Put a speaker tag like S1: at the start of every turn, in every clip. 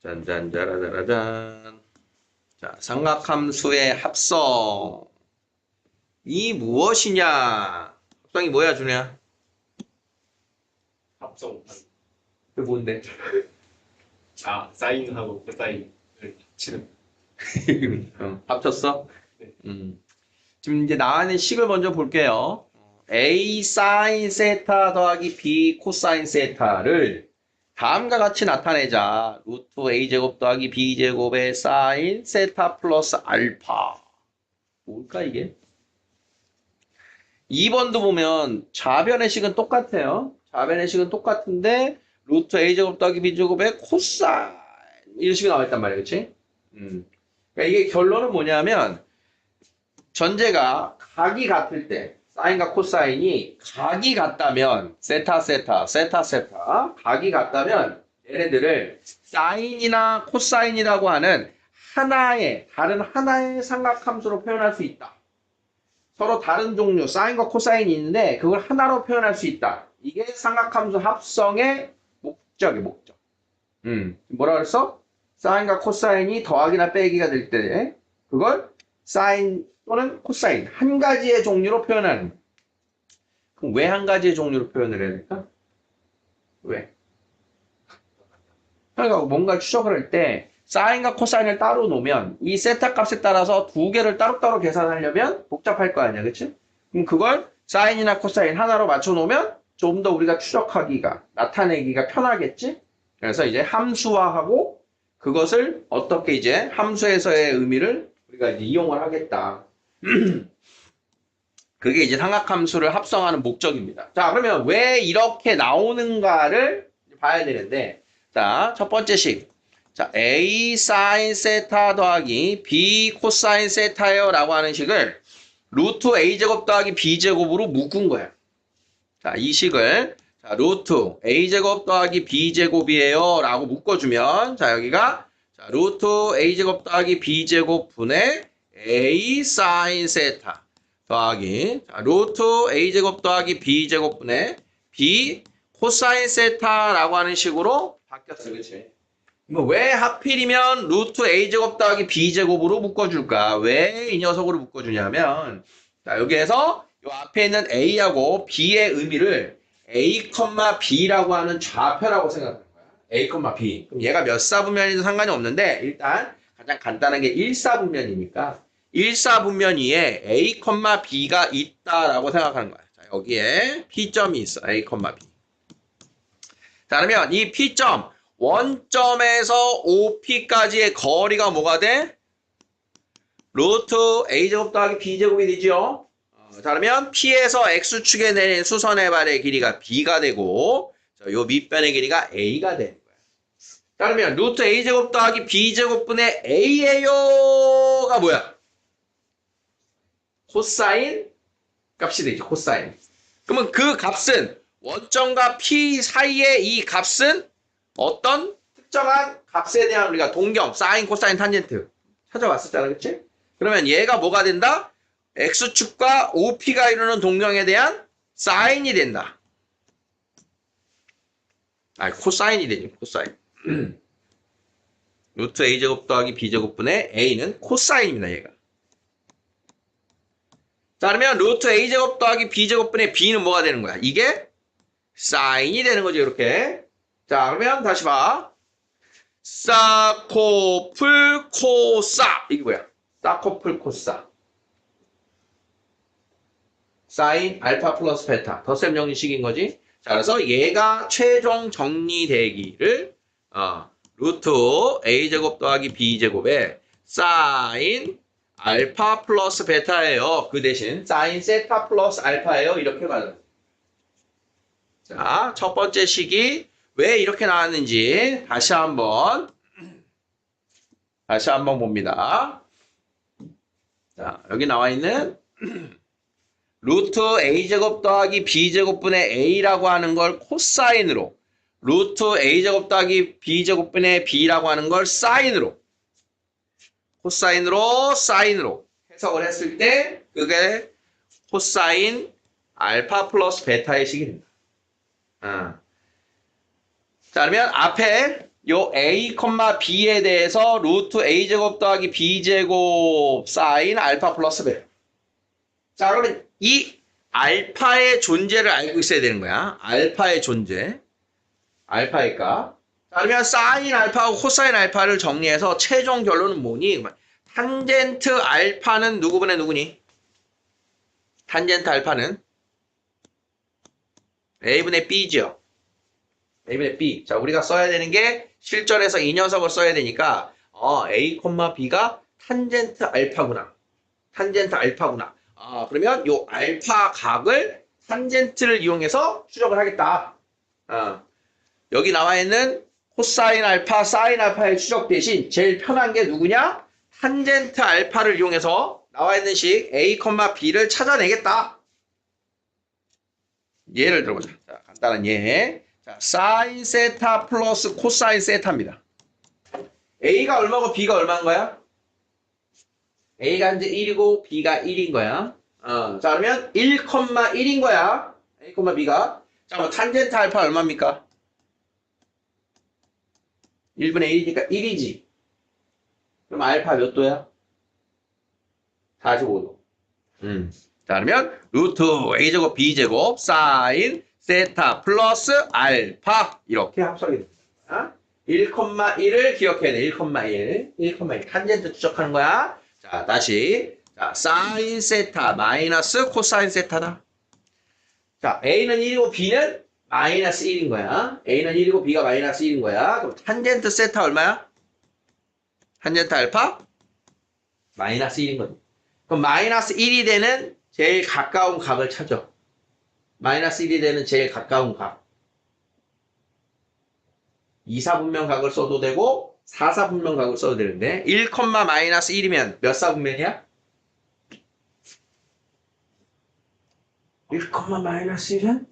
S1: 짠짠짜라짜라짠. 자, 삼각함수의 합성. 이 무엇이냐? 합성이 뭐야, 준우야?
S2: 합성.
S1: 그 뭔데?
S2: 사인하고 코사인을 치는.
S1: 합쳤어?
S2: 네.
S1: 지금 이제 나와있는 식을 먼저 볼게요. A 사인 세타 더하기 B 코사인 세타를 다음과 같이 나타내자. 루트 A제곱 더하기 B제곱의 사인 세타 플러스 알파. 뭘까 이게? 2번도 보면 좌변의 식은 똑같아요. 좌변의 식은 똑같은데 루트 A제곱 더하기 B제곱의 코사인 이런 식이 나와있단 말이야. 그치? 그러니까 이게 결론은 뭐냐면 전제가 각이 같을 때 사인과 코사인이 각이 같다면 세타 각이 같다면 얘네들을 사인이나 코사인이라고 하는 다른 하나의 삼각함수로 표현할 수 있다. 서로 다른 종류 사인과 코사인이 있는데 그걸 하나로 표현할 수 있다. 이게 삼각함수 합성의 목적. 뭐라 그랬어? 사인과 코사인이 더하기나 빼기가 될 때 그걸 사인 또는 코사인 한 가지의 종류로 표현하는. 그럼 왜 한 가지의 종류로 표현을 해야 될까? 왜? 그러니까 뭔가 추적을 할 때 사인과 코사인을 따로 놓으면 이 세타 값에 따라서 두 개를 따로따로 계산하려면 복잡할 거 아니야, 그치? 그럼 그걸 사인이나 코사인 하나로 맞춰 놓으면 좀 더 우리가 추적하기가 나타내기가 편하겠지? 그래서 이제 함수화하고 그것을 어떻게 이제 함수에서의 의미를 우리가 이제 이용을 하겠다. 그게 이제 삼각함수를 합성하는 목적입니다. 자, 그러면 왜 이렇게 나오는가를 봐야 되는데, 자, 첫 번째 식. 자, A 사인 세타 더하기 B 코사인 세타예요 라고 하는 식을 루트 A제곱 더하기 B제곱으로 묶은 거야. 자, 이 식을 자, 루트 A제곱 더하기 B제곱이에요 라고 묶어주면 자, 여기가 자, 루트 A제곱 더하기 B제곱 분의 A 사인 세타 더하기 자, 루트 A제곱 더하기 B제곱 분의 B 코사인 세타라고 하는 식으로 바뀌었어. 그치? 왜 하필이면 루트 A제곱 더하기 B제곱으로 묶어줄까? 왜 이 녀석으로 묶어주냐면 자, 여기에서 이 앞에 있는 A하고 B의 의미를 A, B라고 하는 좌표라고 생각하는 거야. A, B. 그럼 얘가 몇 사분면이든 상관이 없는데 일단 가장 간단한 게 1사분면이니까 1사분면 위에 A, B가 있다라고 생각하는 거야. 자, 여기에 P점이 있어. A, B. 자, 그러면 이 P점 원점에서 OP까지의 거리가 뭐가 돼? 루트 A제곱 더하기 B제곱이 되죠. 자, 그러면 P에서 X축에 내린 수선의 발의 길이가 B가 되고 요 밑변의 길이가 A가 되는 거야. 자, 그러면 루트 A제곱 더하기 B제곱분의 A예요가 뭐야? 코사인 값이 되죠. 코사인. 그러면 그 값은 원점과 P 사이의 이 값은 어떤 특정한 값에 대한 우리가 동경, 사인, 코사인, 탄젠트 찾아왔었잖아. 그치? 그러면 얘가 뭐가 된다? X축과 OP가 이루는 동경에 대한 사인이 된다. 코사인이 되죠. 코사인. 루트 A제곱 더하기 B제곱분의 A는 코사인입니다. 얘가. 자, 그러면 루트 A제곱 더하기 B제곱분의 B는 뭐가 되는 거야? 이게 사인이 되는 거죠. 이렇게. 자, 그러면 다시 봐. 사코풀 코사. 이게 뭐야? 사코풀 코사. 사인 알파 플러스 베타. 덧셈 정리식인 거지. 자, 그래서 얘가 최종 정리되기를 루트 A제곱 더하기 B제곱에 사인 알파 플러스 베타예요. 그 대신 사인 세타 플러스 알파예요. 이렇게 받아요. 자, 첫 번째 식이 왜 이렇게 나왔는지 다시 한번 봅니다. 자, 여기 나와 있는 루트 A제곱 더하기 B제곱분의 A라고 하는 걸 코사인으로 루트 A제곱 더하기 B제곱분의 B라고 하는 걸 사인으로 코사인으로 사인으로 해석을 했을 때 그게 코사인 알파 플러스 베타의 식이 됩니다. 자, 그러면 앞에 요 a, b에 대해서 루트 a제곱 더하기 b제곱 사인 알파 플러스 베. 자, 그러면 이 알파의 존재를 알고 있어야 되는 거야. 알파의 존재. 알파의 값. 자, 그러면 사인 알파하고 코사인 알파를 정리해서 최종 결론은 뭐니? 탄젠트 알파는 누구분의 누구니? 탄젠트 알파는 a분의 b죠. a분의 b. 자, 우리가 써야 되는 게 실전에서 이 녀석을 써야 되니까 a, b가 탄젠트 알파구나. 탄젠트 알파구나. 그러면 요 알파 각을 탄젠트를 이용해서 추적을 하겠다. 여기 나와 있는 코사인 알파, 사인 알파의 추적 대신 제일 편한 게 누구냐? 탄젠트 알파를 이용해서 나와 있는 식 a, b를 찾아내겠다. 예를 들어보자. 자, 간단한 예. 자, 사인 세타 플러스 코사인 세타입니다. a가 얼마고 b가 얼마인 거야? a가 이제 1이고 b가 1인 거야. 자, 그러면 1,1인 거야. a, b가. 자, 그럼 탄젠트 알파 얼마입니까? 1분의 1이니까 1이지. 그럼 알파 몇 도야? 45도. 자, 그러면 루트 a제곱 b제곱 사인 세타 플러스 알파 이렇게 합성이 됩니다. 1,1을 기억해야 돼. 1,1. 1,1. 탄젠트 추적하는 거야. 자, 다시. 자, 사인 세타 마이너스 코사인 세타다. 자, a는 1이고 b는 마이너스 1인 거야. a는 1이고 b가 마이너스 1인 거야. 그럼 탄젠트 세타 얼마야? 탄젠트 알파? 마이너스 1인 거지. 그럼 마이너스 1이 되는 제일 가까운 각을 찾아. 마이너스 1이 되는 제일 가까운 각. 2사분면 각을 써도 되고 4사분면 각을 써도 되는데 1, 마이너스 1이면 몇 사분면이야? 1, 마이너스 1은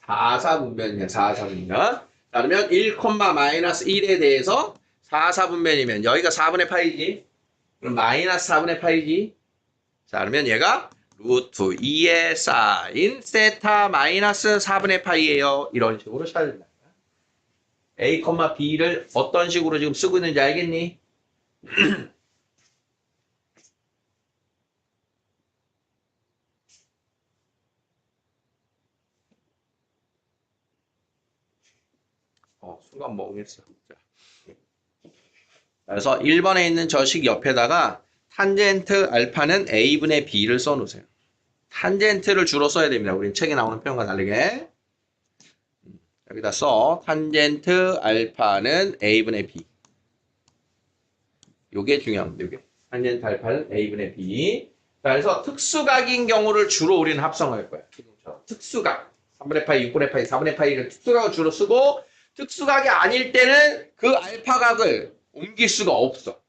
S1: 4사분면이야. 4사분면. 자, 그러면 1, 마이너스 1에 대해서 4사분면이면 여기가 4분의 파이지. 그럼 마이너스 4분의 파이지. 자, 그러면 얘가 루트 2의 사인 세타 마이너스 4분의 파이예요. 이런 식으로 써야 된다. a, b를 어떤 식으로 지금 쓰고 있는지 알겠니? 순간 멍했어. 자. 그래서 1번에 있는 저 식 옆에다가 탄젠트 알파는 a분의 b를 써놓으세요. 탄젠트를 주로 써야 됩니다. 우리 책에 나오는 표현과 다르게. 여기다 써. 탄젠트 알파는 a분의 b. 요게 중요합니다. 요게. 탄젠트 알파는 a분의 b. 자, 그래서 특수각인 경우를 주로 우리는 합성할 거야. 특수각. 3분의 파이, 6분의 파이, 4분의 파이를 특수각을 주로 쓰고 특수각이 아닐 때는 그 알파각을 옮길 수가 없어.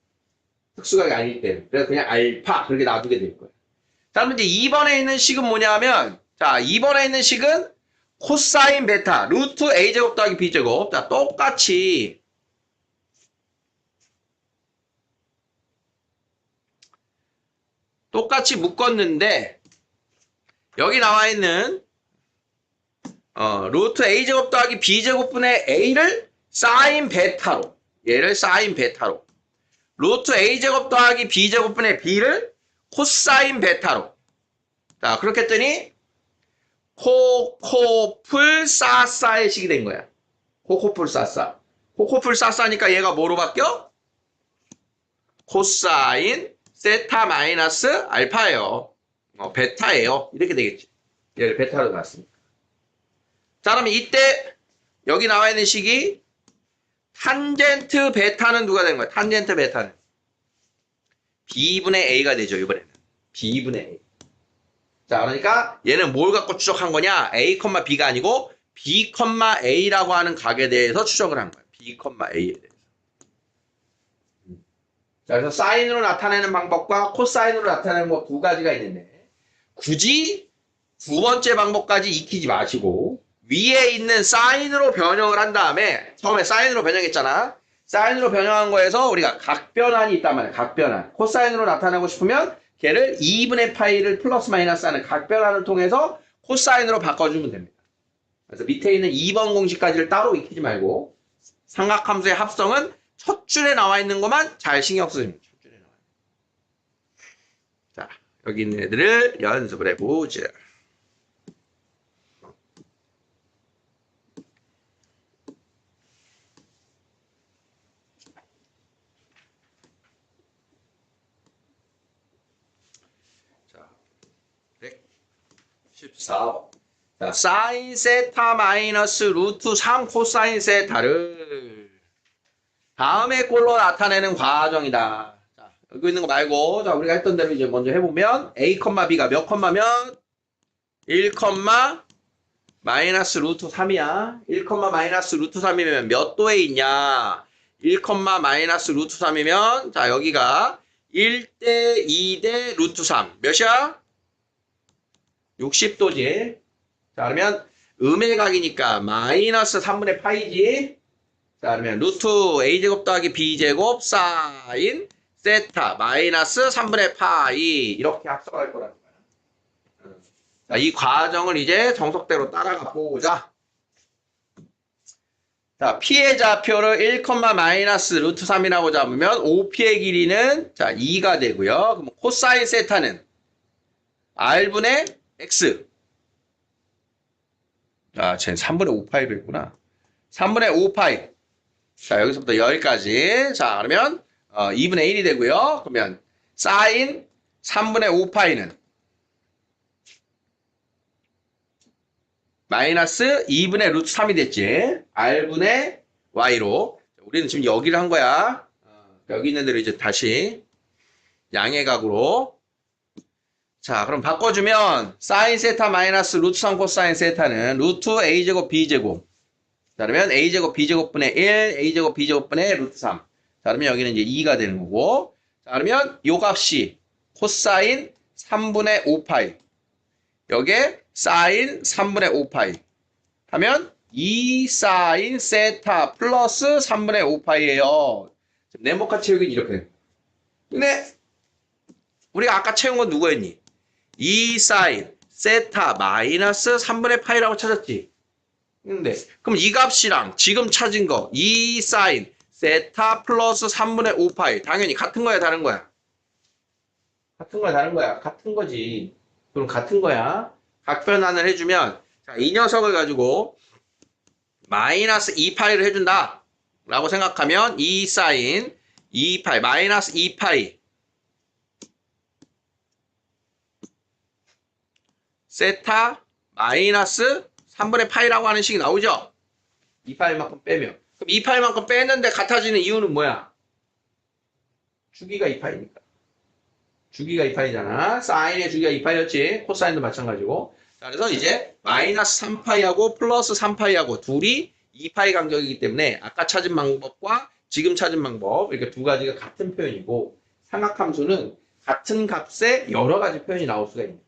S1: 특수각이 아닐 때는. 그래서 그냥 알파 그렇게 놔두게 될 거예요. 자, 그럼 이제 2번에 있는 식은 뭐냐면 자, 2번에 있는 식은 코사인 베타 루트 a제곱 더하기 b제곱. 자, 똑같이 묶었는데 여기 나와 있는 루트 a제곱 더하기 b제곱분의 a를 사인 베타로 얘를 사인 베타로 루트 a제곱 더하기 b제곱분의 b를 코사인 베타로 자 그렇게 했더니 코코풀 싸싸의 식이 된 거야. 코코풀 싸싸. 코코풀 싸싸니까 얘가 뭐로 바뀌어? 코사인 세타 마이너스 알파예요. 베타예요. 이렇게 되겠지. 얘를 베타로 놨으니까. 자, 그러면 이때 여기 나와 있는 식이 탄젠트 베타는 누가 되는 거야? 탄젠트 베타는 b분의 a가 되죠. 이번에는 b분의 a. 자, 그러니까 얘는 뭘 갖고 추적한 거냐? a, b가 아니고 b, a라고 하는 각에 대해서 추적을 한 거야. b, a에 대해서. 자, 그래서 사인으로 나타내는 방법과 코사인으로 나타내는 거 두 가지가 있는데 굳이 두 번째 방법까지 익히지 마시고 위에 있는 사인으로 변형을 한 다음에 처음에 사인으로 변형했잖아. 사인으로 변형한 거에서 우리가 각변환이 있단 말이야. 각변환. 코사인으로 나타내고 싶으면 걔를 2분의 파이를 플러스 마이너스 하는 각변환을 통해서 코사인으로 바꿔주면 됩니다. 그래서 밑에 있는 2번 공식까지를 따로 익히지 말고 삼각함수의 합성은 첫 줄에 나와 있는 것만 잘 신경 쓰면 첫 줄에 나와 있는. 자, 여기 있는 애들을 연습을 해보자. 자, 114번. 자, 사인 세타 마이너스 루트 3 코사인 세타를 다음의 꼴로 나타내는 과정이다. 자, 여기 있는 거 말고, 자, 우리가 했던 대로 이제 먼저 해보면, a, b가 몇 컴마면? 1, 마이너스 루트 3이야. 1, 마이너스 루트 3이면 몇 도에 있냐? 1, 마이너스 루트 3이면, 자, 여기가 1대 2대 루트 3. 몇이야? 60도지. 자, 그러면 음의 각이니까 마이너스 3분의 파이지. 자, 그러면 루트 a제곱 더하기 b제곱 사인 세타 마이너스 3분의 파이 이렇게 합성할 거라는 거야. 자, 이 과정을 이제 정석대로 따라가 보자. 자, p의 좌표를 1, 마이너스 루트 3이라고 잡으면 OP의 길이는 자 2가 되고요. 그럼 코사인 세타는 r분의 x. 아, 쟤는 3분의 5파이로 했구나. 3분의 5파이. 자, 여기서부터 여기까지. 자, 그러면 2분의 1이 되고요. 그러면 사인 3분의 5파이는 마이너스 2분의 루트 3이 됐지. r분의 y로. 우리는 지금 여기를 한 거야. 여기 있는 대로 이제 다시 양의 각으로. 자, 그럼 바꿔주면 사인 세타 마이너스 루트 3 코사인 세타는 루트 a제곱 b제곱. 자, 그러면 a제곱 b제곱분의 1, a제곱 b제곱분의 루트 3. 자, 그러면 여기는 이제 2가 되는 거고. 자, 그러면 요 값이 코사인 3분의 5파이. 여기에 사인 3분의 5파이. 하면 2 사인 세타 플러스 3분의 5파이예요. 네모카 채우기는 이렇게. 근데 우리가 아까 채운 건 누구였니? 2 사인 세타 마이너스 3분의 파이라고 찾았지. 근데 그럼 이 값이랑 지금 찾은 거 2 사인 세타 플러스 3분의 5파이 당연히 같은 거야 다른 거야? 같은 거야 다른 거야? 같은 거지. 그럼 같은 거야. 각변환을 해주면 자, 이 녀석을 가지고 마이너스 2파이를 해준다 라고 생각하면 2 사인 2파이 마이너스 2파이 세타 마이너스 3분의 파이라고 하는 식이 나오죠? 2파이만큼 빼면. 그럼 2파이만큼 뺐는데 같아지는 이유는 뭐야? 주기가 2파이니까. 주기가 2파이잖아. 사인의 주기가 2파이였지. 코사인도 마찬가지고. 자, 그래서 이제 마이너스 3파이하고 플러스 3파이하고 둘이 2파이 간격이기 때문에 아까 찾은 방법과 지금 찾은 방법 이렇게 두 가지가 같은 표현이고 삼각함수는 같은 값에 여러 가지 표현이 나올 수가 있는.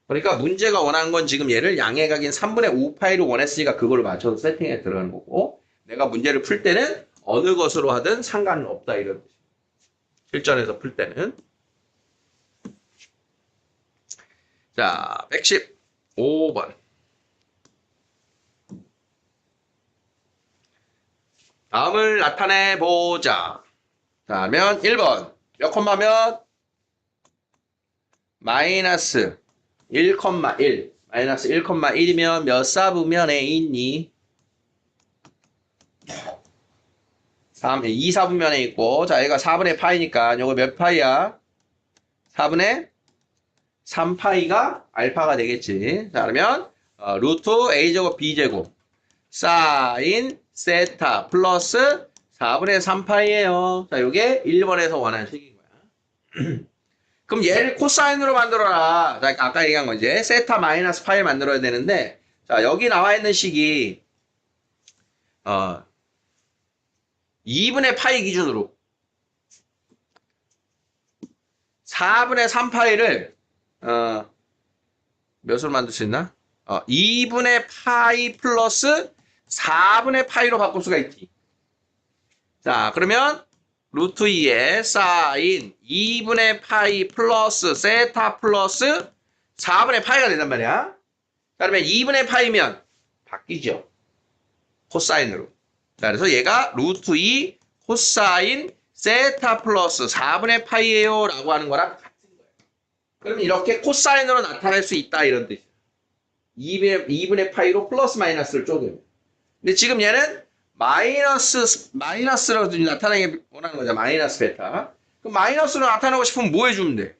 S1: 그러니까 문제가 원하는 건 지금 얘를 양의 각인 3분의 5파이로 원했으니까 그걸 맞춰서 세팅에 들어가는 거고 내가 문제를 풀 때는 어느 것으로 하든 상관은 없다 이런 뜻이에요. 실전에서 풀 때는. 자, 115번. 다음을 나타내보자. 자, 하면 1번. 몇 콤마면? 마이너스 1,1. 마이너스 1,1이면 몇 사분면에 있니? 2 사분면에 있고, 자, 얘가 4분의 파이니까, 요거 몇 파이야? 4분의 3파이가 알파가 되겠지. 자, 그러면, 루트 a제곱 b제곱, 사인 세타 플러스 4분의 3파이예요. 자, 요게 1번에서 원하는 식인 거야. 그럼 얘를 코사인으로 만들어라. 자, 아까 얘기한 거 이제 세타 마이너스 파이 만들어야 되는데, 자, 여기 나와 있는 식이 2분의 파이 기준으로 4분의 3파이를 몇으로 만들 수 있나? 2분의 파이 플러스 4분의 파이로 바꿀 수가 있지. 자, 그러면 루트 2에 사인 2분의 파이 플러스 세타 플러스 4분의 파이가 된단 말이야. 자, 그러면 2분의 파이면 바뀌죠. 코사인으로. 자, 그래서 얘가 루트 2 코사인 세타 플러스 4분의 파이예요 라고 하는 거랑 같은 거예요. 그럼 이렇게 코사인으로 나타낼 수 있다 이런 뜻이에요. 2분의 파이로 플러스 마이너스를 쪼개요. 근데 지금 얘는 마이너스로 나타나게 원하는 거죠. 마이너스 베타. 그럼 마이너스로 나타나고 싶으면 뭐 해주면 돼?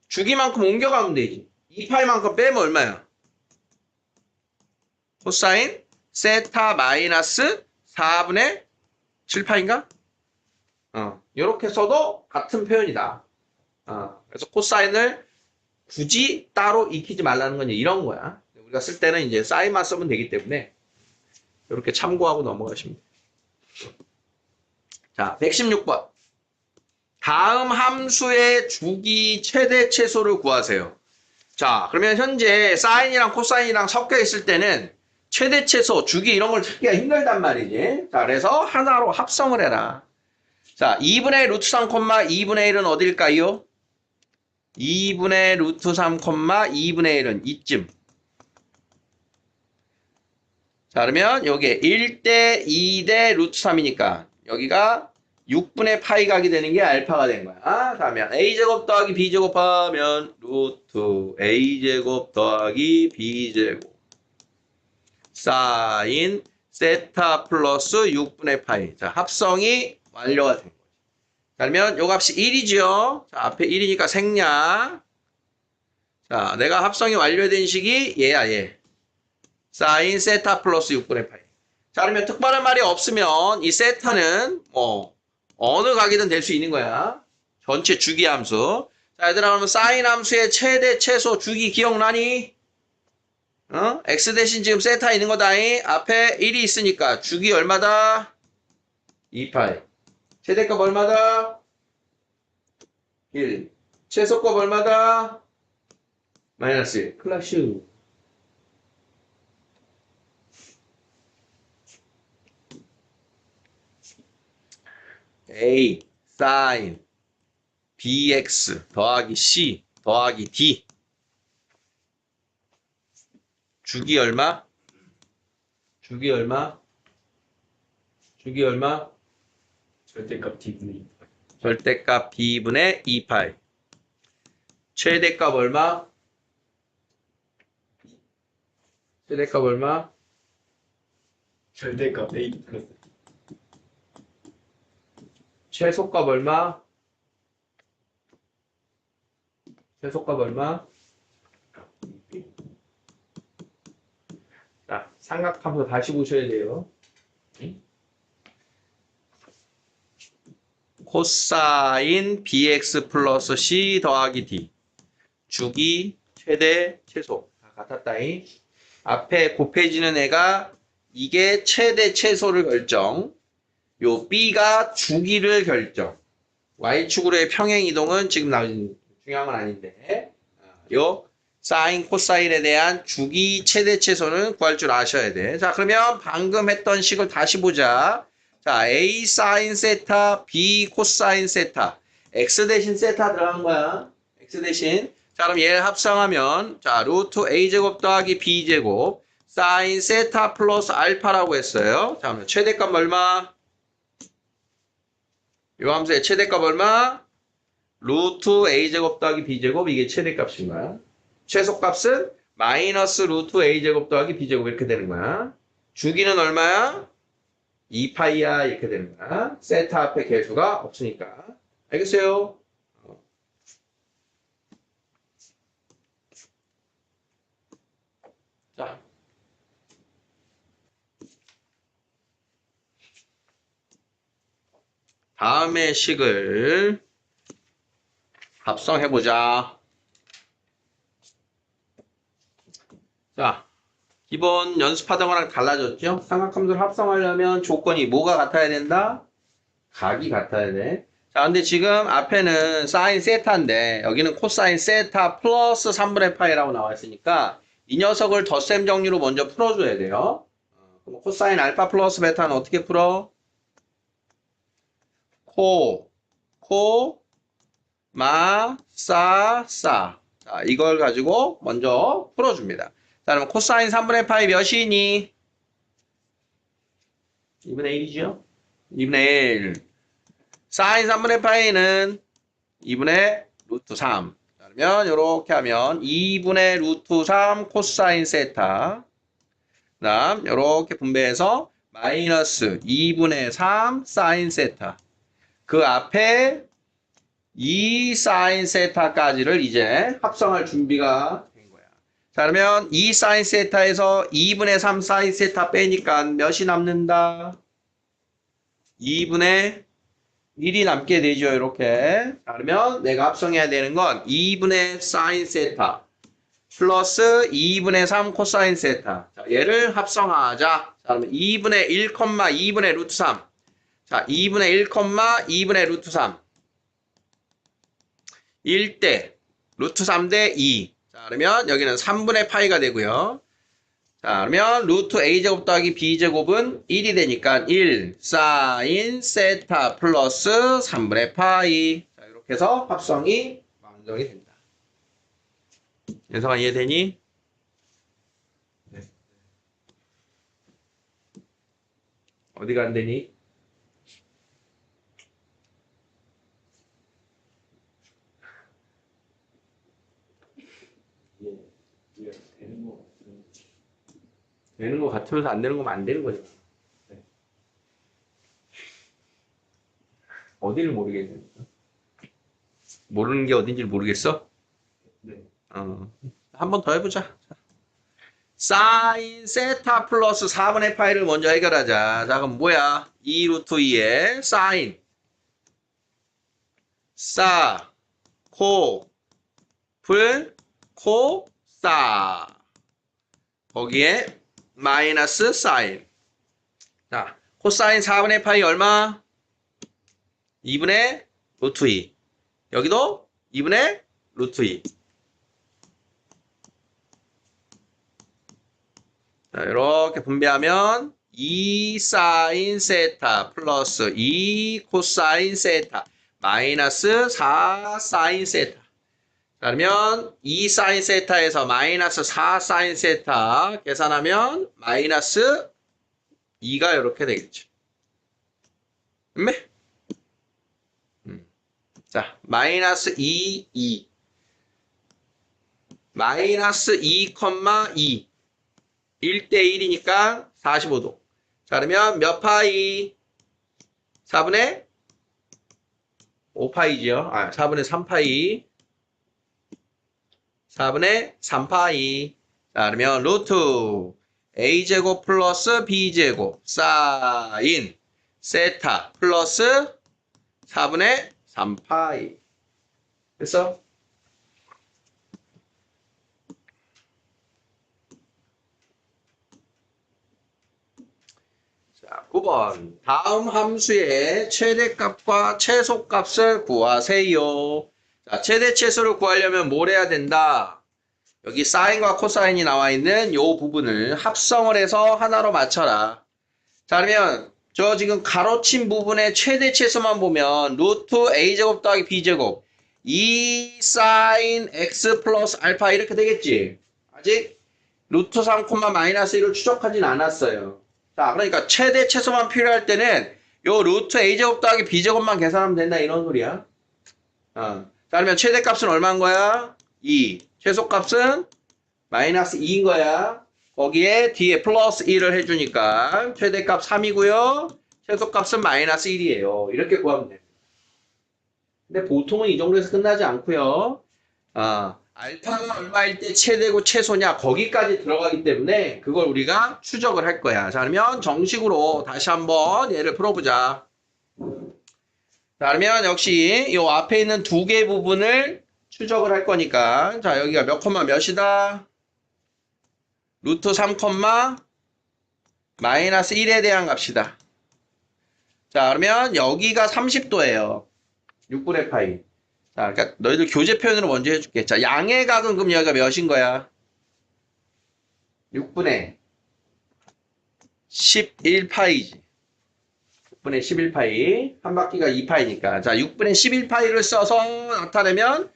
S1: 주기만큼 옮겨가면 되지. 2파이만큼 빼면 얼마야? 코사인 세타 마이너스 4분의 7파인가? 이렇게 써도 같은 표현이다. 그래서 코사인을 굳이 따로 익히지 말라는 건 이런 거야. 우리가 쓸 때는 이제 사인만 쓰면 되기 때문에 이렇게 참고하고 넘어가시면 돼요. 자, 116번. 다음 함수의 주기 최대 최소를 구하세요. 자, 그러면 현재 사인이랑 코사인이랑 섞여 있을 때는 최대 최소, 주기 이런 걸 찾기가 힘들단 말이지. 자, 그래서 하나로 합성을 해라. 자, 2분의 루트 3, 2분의 1은 어딜까요? 2분의 루트 3, 2분의 1은 이쯤. 자, 그러면 여기에 1대 2대 루트 3이니까 여기가 6분의 파이 각이 되는 게 알파가 된 거야. 그러면 a제곱 더하기 b제곱 하면 루트 a제곱 더하기 b제곱 사인 세타 플러스 6분의 파이. 자, 합성이 완료가 된 거죠. 자, 그러면 요 값이 1이죠. 자, 앞에 1이니까 생략. 자, 내가 합성이 완료된 식이 얘야, 얘. 사인 세타 플러스 6분의 파이. 자, 그러면 특별한 말이 없으면 이 세타는 뭐 어느 각이든 될 수 있는 거야. 전체 주기 함수. 자, 얘들아, 그러면 사인 함수의 최대 최소 주기 기억나니? x 대신 지금 세타 있는 거다잉. 앞에 1이 있으니까 주기 얼마다? 2파이. 최대값 얼마다? 1. 최소값 얼마다? 마이너스 1. 클라슈. A 사인 bx 더하기 c 더하기 d 주기 얼마? 주기 얼마? 주기 얼마?
S2: 절대값 D분의 2.
S1: 절대값 b분의 2파이. 최대값 얼마? 최대값 얼마?
S2: 절대값 A 플러스
S1: 최소값 얼마? 최소값 얼마? 자, 삼각함수 다시 보셔야 돼요. 코사인 bx 플러스 c 더하기 d. 주기, 최대, 최소. 다 같았다잉. 앞에 곱해지는 애가 이게 최대 최소를 결정. 요 b가 주기를 결정. y축으로의 평행 이동은 지금 나오는 중요한 건 아닌데. 요 사인 코사인에 대한 주기 최대 최소는 구할 줄 아셔야 돼. 자, 그러면 방금 했던 식을 다시 보자. 자, a 사인 세타, b 코사인 세타. x 대신 세타 들어간 거야. x 대신. 자, 그럼 얘를 합성하면 자, 루트 a제곱 더하기 b제곱 사인 세타 플러스 알파라고 했어요. 자, 그러면 최대값 얼마? 요 함수의 최대값 얼마? 루트 a제곱 더하기 b제곱 이게 최대값인 거야. 최소값은 마이너스 루트 a제곱 더하기 b제곱 이렇게 되는 거야. 주기는 얼마야? 2파이야 이렇게 되는 거야. 세타 앞에 개수가 없으니까. 알겠어요? 자. 다음의 식을 합성해보자. 자, 기본 연습하던 거랑 달라졌죠? 삼각함수를 합성하려면 조건이 뭐가 같아야 된다? 각이 같아야 돼. 자, 근데 지금 앞에는 사인 세타인데 여기는 코사인 세타 플러스 3분의 파이라고 나와 있으니까 이 녀석을 덧셈 정리로 먼저 풀어줘야 돼요. 그럼 코사인 알파 플러스 베타는 어떻게 풀어? 사. 자, 이걸 가지고 먼저 풀어줍니다. 자, 그럼 코사인 3분의 파이 몇이니? 2분의 1이죠? 2분의 1. 사인 3분의 파이는 2분의 루트 3. 그러면 이렇게 하면 2분의 루트 3 코사인 세타. 그다음 이렇게 분배해서 마이너스 2분의 3 사인 세타. 그 앞에 2 사인 세타까지를 이제 합성할 준비가 된 거야. 자, 그러면 2 사인 세타에서 2분의 3 사인 세타 빼니까 몇이 남는다? 2분의 1이 남게 되죠, 이렇게. 자, 그러면 내가 합성해야 되는 건 2분의 사인 세타 플러스 2분의 3 코사인 세타. 자, 얘를 합성하자. 자, 그러면 2분의 1, 2분의 루트 3. 자, 2분의 1, 2분의 루트 3. 1대 루트 3대 2. 자, 그러면 여기는 3분의 파이가 되고요. 자, 그러면 루트 a제곱 더하기 b제곱은 1이 되니까 1 사인 세타 플러스 3분의 파이. 자, 이렇게 해서 합성이 완성이 된다. 연성아 이해되니?
S2: 네.
S1: 어디가 안 되니?
S2: 이게 되는 거 같은.
S1: 되는 거 같으면서 안 되는 거면 안 되는 거죠.
S2: 네.
S1: 어디를 모르겠어? 모르는 게 어딘지 모르겠어?
S2: 네.
S1: 한 번 더 해보자. 사인 세타 플러스 4분의 파이를 먼저 해결하자. 자, 그럼 뭐야? 2 루트 2에 사인 사 코 풀 코 사 거기에 마이너스 사인. 자, 코사인 4분의 파이 얼마? 2분의 루트 2. 여기도 2분의 루트 2. 자, 이렇게 분배하면 2 사인 세타 플러스 2 코사인 세타 마이너스 4 사인 세타. 자, 그러면 2 사인 세타에서 마이너스 4 사인 세타 계산하면 마이너스 2가 이렇게 되겠죠. 네? 자, 마이너스 2, 2. 마이너스 2, 2. 1대 1이니까 45도. 자, 그러면 몇 파이? 4분의 5파이죠. 4분의 3파이. 4분의 3파이. 자, 그러면 루트 a제곱 플러스 b제곱 사인 세타 플러스 4분의 3파이. 됐어? 자, 9번. 다음 함수의 최대값과 최소값을 구하세요. 자, 최대 최소를 구하려면 뭘 해야 된다? 여기 사인과 코사인이 나와 있는 이 부분을 합성을 해서 하나로 맞춰라. 자, 그러면 저 지금 가로친 부분의 최대 최소만 보면 루트 a제곱 더하기 b제곱 2 사인 x 플러스 알파 이렇게 되겠지. 아직 루트 3, 마이너스 1을 추적하진 않았어요. 자, 그러니까 최대 최소만 필요할 때는 요 루트 a제곱 더하기 b제곱만 계산하면 된다 이런 소리야. 자, 그러면 최대값은 얼마인 거야? 2. 최소값은 마이너스 2인 거야. 거기에 뒤에 플러스 1을 해주니까 최대값 3이고요. 최소값은 마이너스 1이에요. 이렇게 구하면 돼요. 근데 보통은 이 정도에서 끝나지 않고요. 알파가 얼마일 때 최대고 최소냐 거기까지 들어가기 때문에 그걸 우리가 추적을 할 거야. 자, 그러면 정식으로 다시 한번 얘를 풀어보자. 자, 그러면 역시 이 앞에 있는 두 개 부분을 추적을 할 거니까 자, 여기가 몇 콤마 몇이다? 루트 3, 마이너스 1에 대한 값이다. 자, 그러면 여기가 30도예요. 6분의 파이. 자, 그러니까 너희들 교재 표현으로 먼저 해줄게. 자, 양의 각은 그럼 여기가 몇인 거야? 6분의 11파이지. 6분의 11파이. 한 바퀴가 2파이니까. 자, 6분의 11파이를 써서 나타내면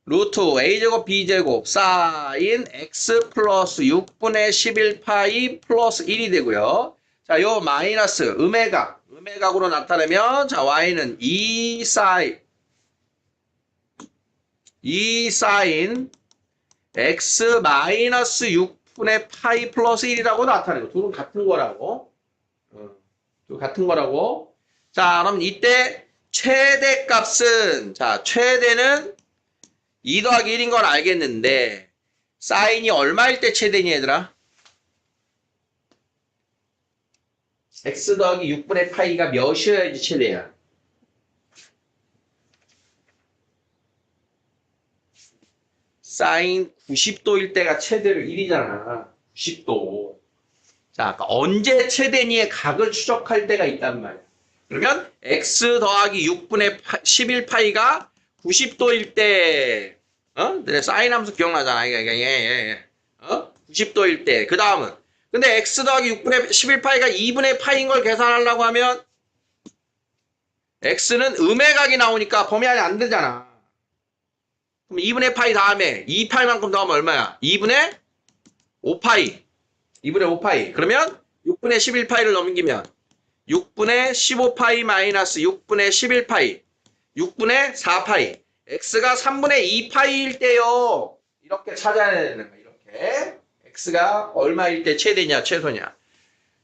S1: 루트 a제곱 b제곱 사인 x 플러스 6분의 11파이 플러스 1이 되고요. 자, 요 마이너스 음외각으로 나타내면 자, y는 2 사인 x 마이너스 6분의 파이 플러스 1이라고 나타내고 둘은 같은 거라고. 둘 같은 거라고. 자, 그럼 이때 최대값은 자, 최대는 2 더하기 1인 건 알겠는데 사인이 얼마일 때 최대니 얘들아? x 더하기 6분의 파이가 몇이어야지 최대야? 사인 90도일 때가 최대로 1이잖아. 90도. 자, 아까 언제 최대니의 각을 추적할 때가 있단 말이야. 그러면 x 더하기 6분의 11파이가 90도일 때, 내 사인 함수 기억나잖아. 이게. 90도일 때. 그 다음은. 근데 x 더하기 6분의 11파이가 2분의 파이인 걸 계산하려고 하면 x는 음외각이 나오니까 범위 안에 안 되잖아. 그럼 2분의 파이 다음에 2파이만큼 더하면 얼마야? 2분의 5파이. 2분의 5파이. 그러면 6분의 11파이를 넘기면 6분의 15파이 마이너스 6분의 11파이. 6분의 4파이. x가 3분의 2파이일 때요. 이렇게 찾아야 되는 거야. 이렇게. x가 얼마일 때 최대냐, 최소냐.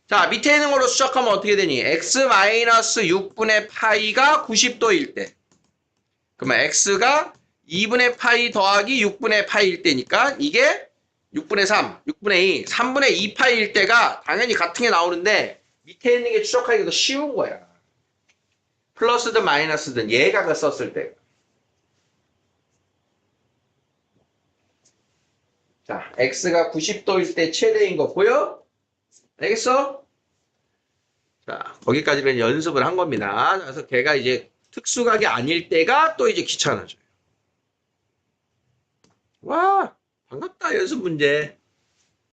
S1: 자, 밑에 있는 걸로 수적하면 어떻게 되니? x 마이너스 6분의 파이가 90도일 때. 그러면 x가 2분의 파이 더하기 6분의 파이일 때니까 이게 6분의 3, 6분의 2, 3분의 2파이일 때가 당연히 같은 게 나오는데 밑에 있는 게 추적하기가 더 쉬운 거야. 플러스든 마이너스든 예각을 썼을 때. 자, x가 90도일 때 최대인 거 보여? 알겠어? 자, 거기까지는 연습을 한 겁니다. 그래서 걔가 이제 특수각이 아닐 때가 또 이제 귀찮아져요. 와, 반갑다, 연습 문제.